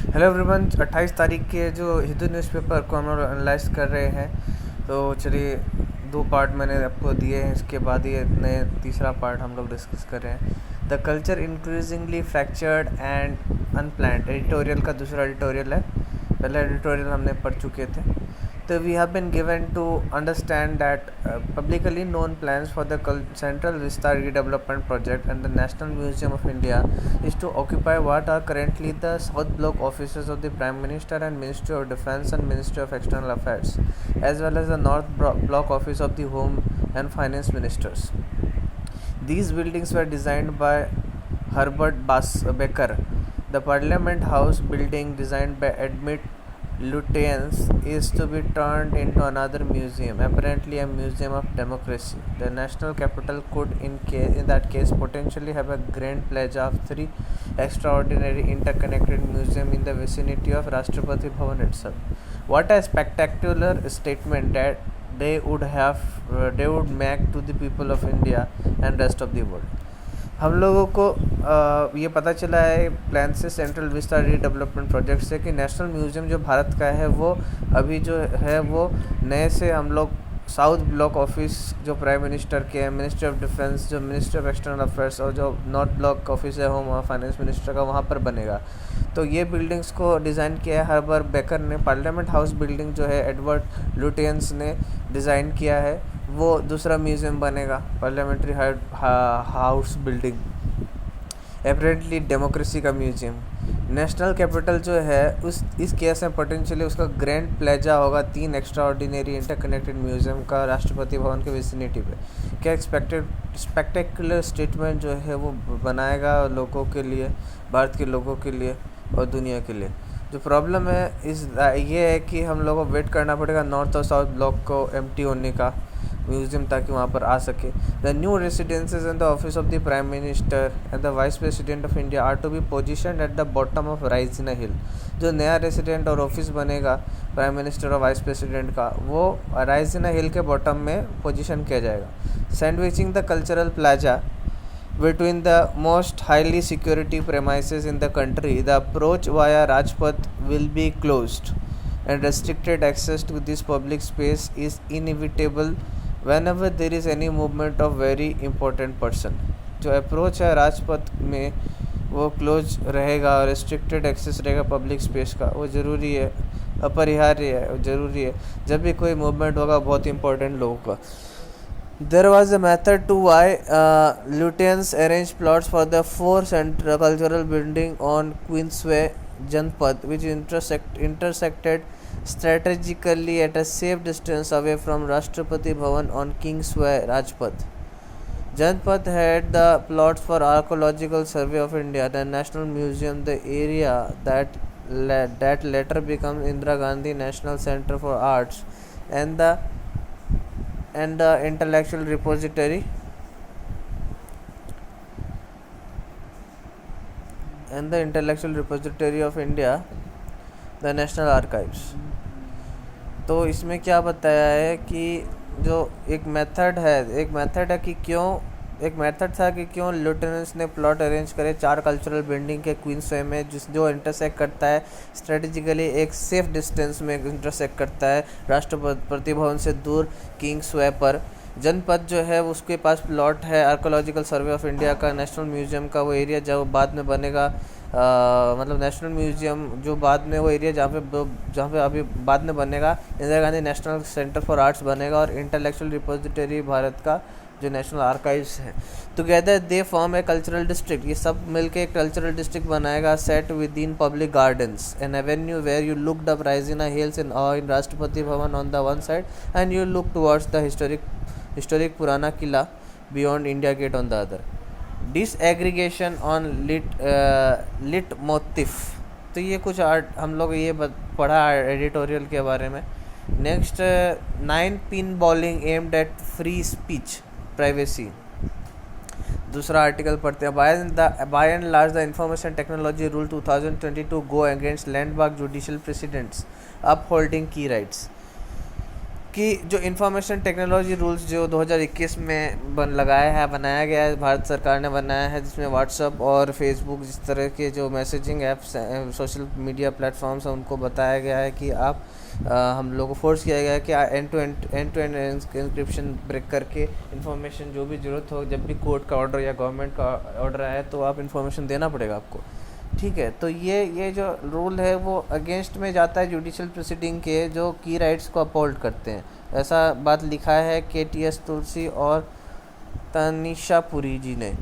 Hello everyone, 28 तारीख के जो हिंदू न्यूज़पेपर को हम लोग एनालाइज कर रहे हैं। तो चलिए, 2 पार्ट मैंने आपको दिए हैं, इसके बाद ये नए तीसरा पार्ट हम लोग डिस्कस कर रहे हैं। The culture increasingly fractured and unplanned, editorial का दूसरा एडिटोरियल है। पहला एडिटोरियल हमने पढ़ चुके थे। तो we have been given to understand that publicly known plans for the Central Vista redevelopment project and the National Museum of India is to occupy what are currently the South Block offices of the Prime Minister and Ministry of Defence and Ministry of External Affairs, as well as the North Block office of the Home and Finance Ministers. These buildings were designed by Herbert Becker. The Parliament House building, designed by Edmund Lutyens, is to be turned into another museum, apparently a museum of democracy. The national capital could, in that case, potentially have a grand plaza of 3 extraordinary interconnected museums in the vicinity of Rashtrapati Bhavan itself. What a spectacular statement that they would make to the people of India and rest of the world. हम लोगों को ये पता चला है plan से, central Vista redevelopment project से, कि नेशनल म्यूज़ियम जो भारत का है वो अभी जो है वो नए से हम लोग साउथ ब्लॉक ऑफिस जो प्राइम मिनिस्टर के हैं, मिनिस्ट्री ऑफ डिफेंस जो मिनिस्ट्री ऑफ एक्सटर्नल अफेयर्स, और जो नॉर्थ ब्लॉक ऑफिस है होम और फाइनेंस मिनिस्टर का, वहाँ पर बनेगा। तो ये बिल्डिंग्स को डिज़ाइन किया है हर्बर्ट बेकर ने। पार्लियामेंट हाउस बिल्डिंग जो है एडवर्ड लुटियंस ने डिज़ाइन किया है, वो दूसरा म्यूज़ियम बनेगा, parliamentary house building, apparently democracy का म्यूज़ियम। नेशनल कैपिटल जो है इस केस में पोटेंशियली उसका ग्रैंड प्लेजा होगा 3 एक्स्ट्राऑर्डिनरी इंटरकनेक्टेड म्यूज़ियम का राष्ट्रपति भवन के विसिनिटी पे। क्या स्पेक्टेकुलर स्टेटमेंट जो है वो बनाएगा लोगों के लिए, भारत के लोगों के लिए और दुनिया के लिए। जो प्रॉब्लम है ये है कि हम लोगों को वेट करना पड़ेगा नॉर्थ और साउथ ब्लॉक को एम्प्टी होने का म्यूज़ियम, ताकि वहाँ पर आ सके। The new residences in the office of the prime minister and the vice president of India are to be position at the bottom of Raisina hill. जो नया रेसिडेंट और ऑफिस बनेगा प्राइम मिनिस्टर और वाइस प्रेसिडेंट का, वो राइजिना हिल के bottom में position किया जाएगा। Sandwiching the cultural plaza between the most highly security premises in the country, the approach via Rajpath will be closed, and restricted access to this public space is inevitable whenever there is any movement of very important person. जो approach है राजपथ में वो close रहेगा और restricted access रहेगा public space का, वो ज़रूरी है, अपरिहार्य है, ज़रूरी है जब भी कोई मूवमेंट होगा बहुत इंपॉर्टेंट लोगों का। There was a method to why Lutyens arranged plots for the 4 central cultural building on Queensway, Janpath, which intersected strategically at a safe distance away from Rashtrapati Bhavan on Kingsway, Rajpath. Janpath had the plots for Archaeological Survey of India, the National Museum, the area that later became Indira Gandhi National Centre for Arts, and the intellectual repository of India, the National Archives. तो इसमें क्या बताया है कि जो एक method था कि क्यों लुटेनेंट्स ने प्लॉट अरेंज करे 4 कल्चरल बिल्डिंग के क्वींसवे में, जो इंटरसेक्ट करता है स्ट्रेटेजिकली एक सेफ डिस्टेंस में इंटरसेक्ट करता है राष्ट्रपति भवन से दूर किंग्सवे पर। जनपद जो है उसके पास प्लॉट है आर्कोलॉजिकल सर्वे ऑफ इंडिया का, नेशनल म्यूज़ियम का वो एरिया जब बाद में बनेगा, मतलब नेशनल म्यूज़ियम जो बाद में वो एरिया जहाँ पे अभी बाद में बनेगा Indira Gandhi national centre for arts बनेगा, और इंटेलेक्चुअल रिपोजिटरी भारत का जो नेशनल आर्काइव्स है। Together they form a cultural district, ये सब मिलके एक कल्चरल डिस्ट्रिक्ट बनाएगा set within public gardens, an avenue where you looked up Raisina hills in Rashtrapati Bhavan on the one side and you look towards the historic Purana Qila beyond India gate on the other. Disaggregation on lit motif, तो ये कुछ हम लोग ये पढ़ा editorial के बारे में। Next 9 pin bowling aimed at free speech privacy, दूसरा आर्टिकल पढ़ते हैं। By and large the information technology rule 2022 go against landmark judicial precedents upholding की राइट्स। कि जो इंफॉर्मेशन टेक्नोलॉजी रूल्स जो 2021 में बनाया गया है, भारत सरकार ने बनाया है, जिसमें व्हाट्सअप और फेसबुक जिस तरह के जो मैसेजिंग ऐप्स हैं, सोशल मीडिया प्लेटफॉर्म्स हैं, उनको बताया गया है कि आप हम लोगों को फोर्स किया गया है कि end to end encryption break करके इन्फॉर्मेशन जो भी ज़रूरत हो, जब भी कोर्ट का ऑर्डर या गवर्नमेंट का ऑर्डर आए तो आप इन्फॉर्मेशन देना पड़ेगा आपको। ठीक है, तो ये जो रूल है वो अगेंस्ट में जाता है जुडिशल प्रोसीडिंग के जो की राइट्स को अपहोल्ड करते हैं। ऐसा बात लिखा है KTS तुलसी और तनिषा पुरी जी ने।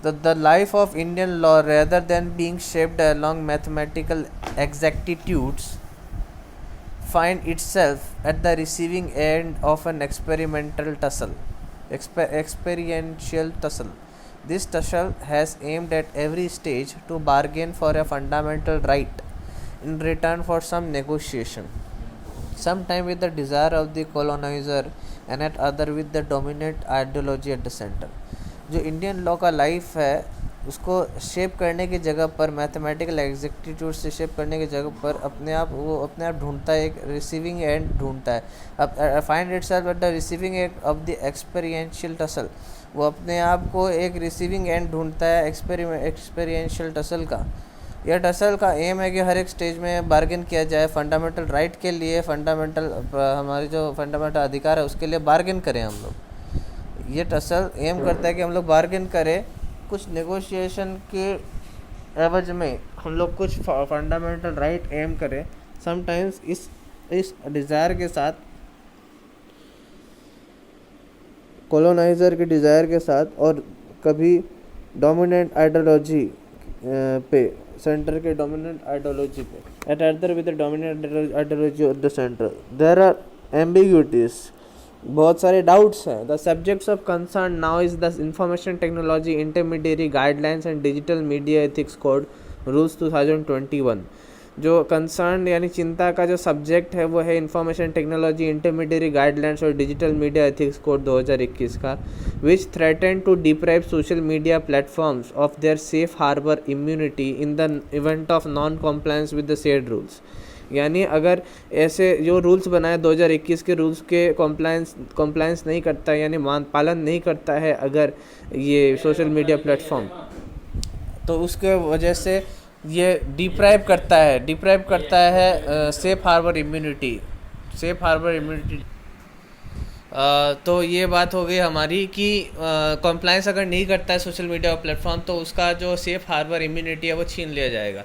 The life of Indian law rather than being shaped along mathematical exactitudes find itself at the receiving end of an experiential tussle. This tussle has aimed at every stage to bargain for a fundamental right in return for some negotiation, sometime with the desire of the colonizer and at other with the dominant ideology at the center. जो Indian law का life है उसको shape करने की जगह पर, mathematical एग्जैक्टिट्यूड से shape करने की जगह पर अपने आप ढूंढता है, एक रिसीविंग एंड ढूंढता है। अब find itself at the receiving end of the experiential tussle, वो अपने आप को एक रिसीविंग एंड ढूंढता है एक्सपीरियंशियल टसल का। यह टसल का एम है कि हर एक स्टेज में बार्गेन किया जाए फंडामेंटल राइट के लिए, हमारे जो फंडामेंटल अधिकार है उसके लिए बार्गेन करें हम लोग। ये टसल एम करता है कि हम लोग बार्गेन करें, कुछ नेगोशिएशन के एवज में हम लोग कुछ फंडामेंटल राइट एम करें, समटाइम्स इस डिज़ायर के साथ, कॉलोनाइज़र के डिज़ायर के साथ, और कभी डोमिनेंट आइडियोलॉजी पे, सेंटर के डोमिनेंट आइडियोलॉजी पे, at other with the dominant ideology of the centre there are ambiguities, बहुत सारे डाउट्स हैं। The subjects of concern now is the information technology intermediary guidelines and digital media ethics code rules 2021। जो concern यानी चिंता का जो subject है वो है इंफॉर्मेशन टेक्नोलॉजी इंटरमीडिएरी गाइडलाइंस और डिजिटल मीडिया एथिक्स कोड 2021 का, which threaten to deprive social media platforms of their safe harbour immunity in the event of non compliance with the said rules. यानी अगर ऐसे जो rules बनाए 2021 के rules के compliance नहीं करता है, यानी पालन नहीं करता है अगर ये सोशल मीडिया प्लेटफॉर्म, तो उसके वजह से ये डिप्राइव करता है सेफ हार्बर इम्यूनिटी। तो ये बात हो गई हमारी कि कॉम्प्लायंस अगर नहीं करता है सोशल मीडिया प्लेटफॉर्म तो उसका जो सेफ हार्बर इम्यूनिटी है वो छीन लिया जाएगा,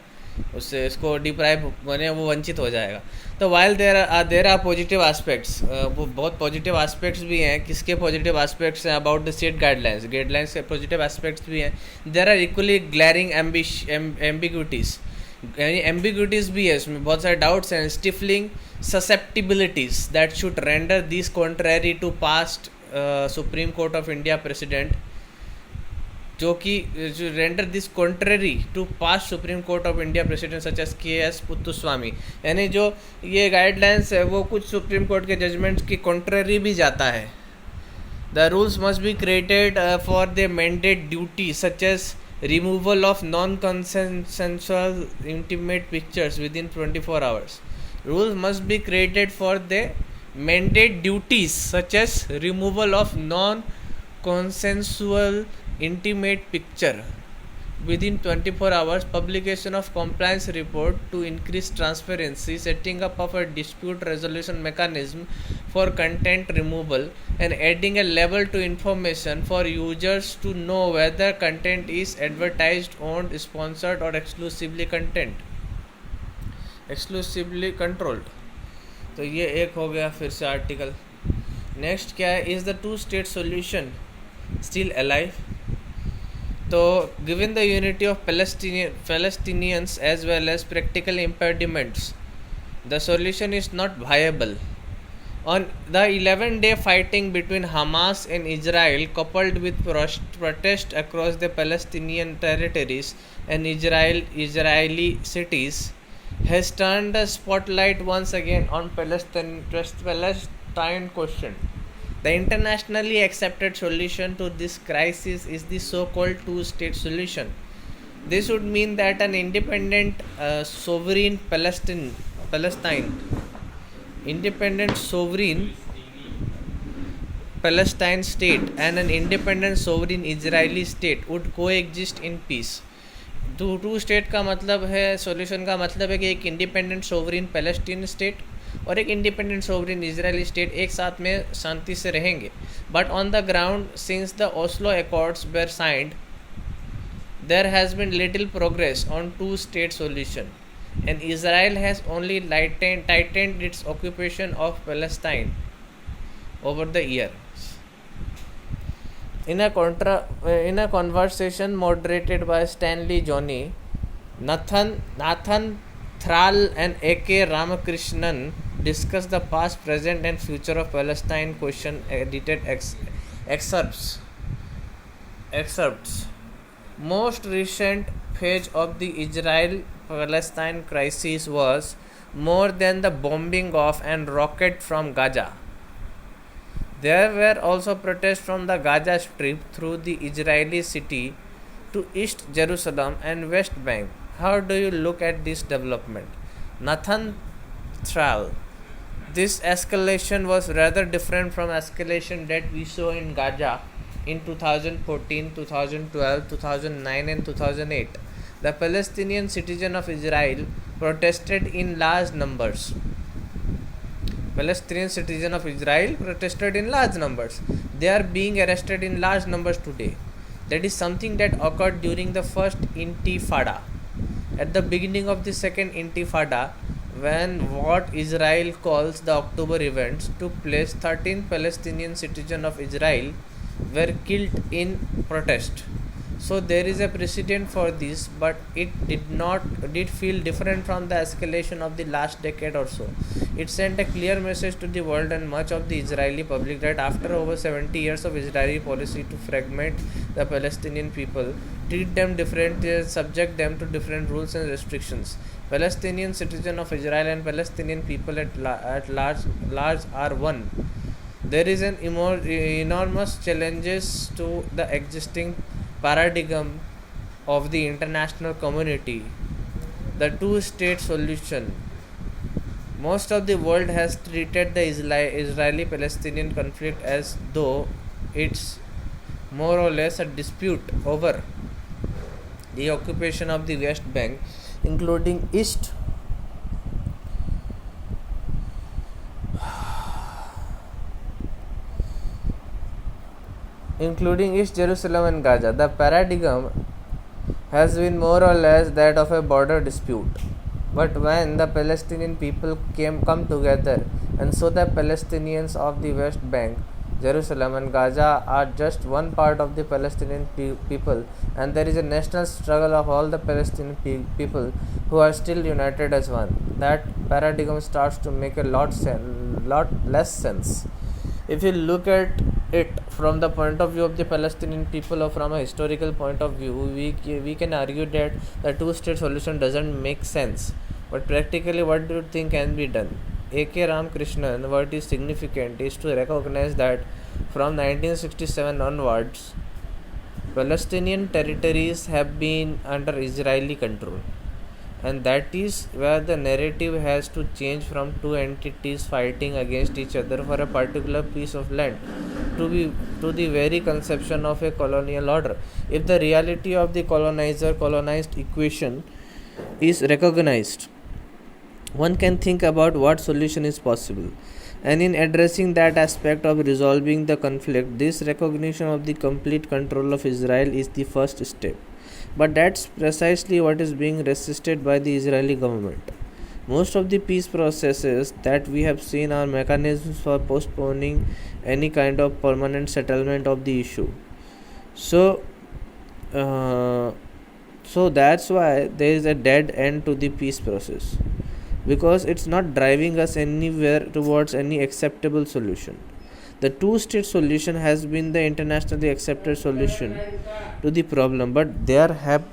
उससे इसको डिप्राइव बने वो वंचित हो जाएगा। तो while there are positive aspects, वो बहुत पॉजिटिव एस्पेक्ट्स भी हैं। किसके पॉजिटिव एस्पेक्ट्स हैं? अबाउट द स्टेट गाइडलाइंस के पॉजिटिव एस्पेक्ट्स भी हैं। There are equally glaring ambiguities, यानी एम्बिग्यूटीज भी है इसमें, बहुत सारे डाउट्स हैं। Stifling susceptibilities that should render this contrary to past Supreme Court of India precedent, जो render this contrary to past Supreme Court of India precedent such as KS Puttaswamy, यानी जो ये गाइडलाइंस है वो कुछ सुप्रीम कोर्ट के judgements की contrary भी जाता है। The rules must be created for the mandate duty such as removal of non consensual intimate pictures with in 24 hours. Rules must be created for the mandate duties such as removal of non-consensual intimate picture within 24 hours, publication of compliance report to increase transparency, setting up of a dispute resolution mechanism for content removal, and adding a level to information for users to know whether content is advertised, owned, sponsored or exclusively controlled. तो ये एक हो गया फिर से article. Next क्या है? Is the 2-state solution still alive? तो given the unity of Palestinians as well as practical impediments, the solution is not viable. On the 11-day fighting between Hamas and Israel, coupled with protest across the Palestinian territories and Israeli cities, has turned the spotlight once again on Palestine question. The internationally accepted solution to this crisis is the so-called 2-state solution. This would mean that an independent sovereign Palestine, independent sovereign Palestine state and an independent sovereign Israeli state would coexist in peace. Two state का मतलब है, solution का मतलब है कि एक independent sovereign Palestine state और एक इंडिपेंडेंट सोवरिन इजरायली स्टेट एक साथ में शांति से रहेंगे. But on the ground, since the Oslo accords were signed, there has been little progress on two-state solution, and Israel has only tightened its occupation of Palestine over the years. In a conversation moderated by Stanley Johnny, Nathan Thrall and A.K. Ramakrishnan discussed the past, present, and future of Palestine question. Edited excerpts. Most recent phase of the Israel-Palestine crisis was more than the bombing of and rocket from Gaza. There were also protests from the Gaza Strip through the Israeli city to East Jerusalem and West Bank. How do you look at this development? Nathan Thrall. This escalation was rather different from escalation that we saw in Gaza in 2014, 2012, 2009 and 2008. The Palestinian citizens of Israel protested in large numbers. Palestinian citizens of Israel protested in large numbers. They are being arrested in large numbers today. That is something that occurred during the first Intifada. At the beginning of the second Intifada, when what Israel calls the October events took place, 13 Palestinian citizens of Israel were killed in protest. So there is a precedent for this, but it did feel different from the escalation of the last decade or so. It sent a clear message to the world and much of the Israeli public that after over 70 years of Israeli policy to fragment the Palestinian people, treat them differently, subject them to different rules and restrictions, Palestinian citizens of Israel and Palestinian people at large are one. There is an enormous challenges to the existing paradigm of the international community, the two-state solution. Most of the world has treated the Israeli-Palestinian conflict as though it's more or less a dispute over the occupation of the West Bank, including East Jerusalem and Gaza. The paradigm has been more or less that of a border dispute. But when the Palestinian people come together, and so the Palestinians of the West Bank, Jerusalem and Gaza are just one part of the Palestinian people, and there is a national struggle of all the Palestinian people who are still united as one. That paradigm starts to make a lot less sense. If you look at it from the point of view of the Palestinian people or from a historical point of view, we can argue that the two-state solution doesn't make sense. But practically, what do you think can be done? A.K. Ramakrishnan, what is significant is to recognize that from 1967 onwards, Palestinian territories have been under Israeli control. And that is where the narrative has to change from two entities fighting against each other for a particular piece of land to the very conception of a colonial order. If the reality of the colonizer-colonized equation is recognized, one can think about what solution is possible. And in addressing that aspect of resolving the conflict, this recognition of the complete control of Israel is the first step. But that's precisely what is being resisted by the Israeli government. Most of the peace processes that we have seen are mechanisms for postponing any kind of permanent settlement of the issue. So that's why there is a dead end to the peace process, because it's not driving us anywhere towards any acceptable solution. The two-state solution has been the internationally accepted solution to the problem, but there have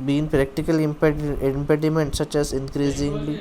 been practical impediments such as increasing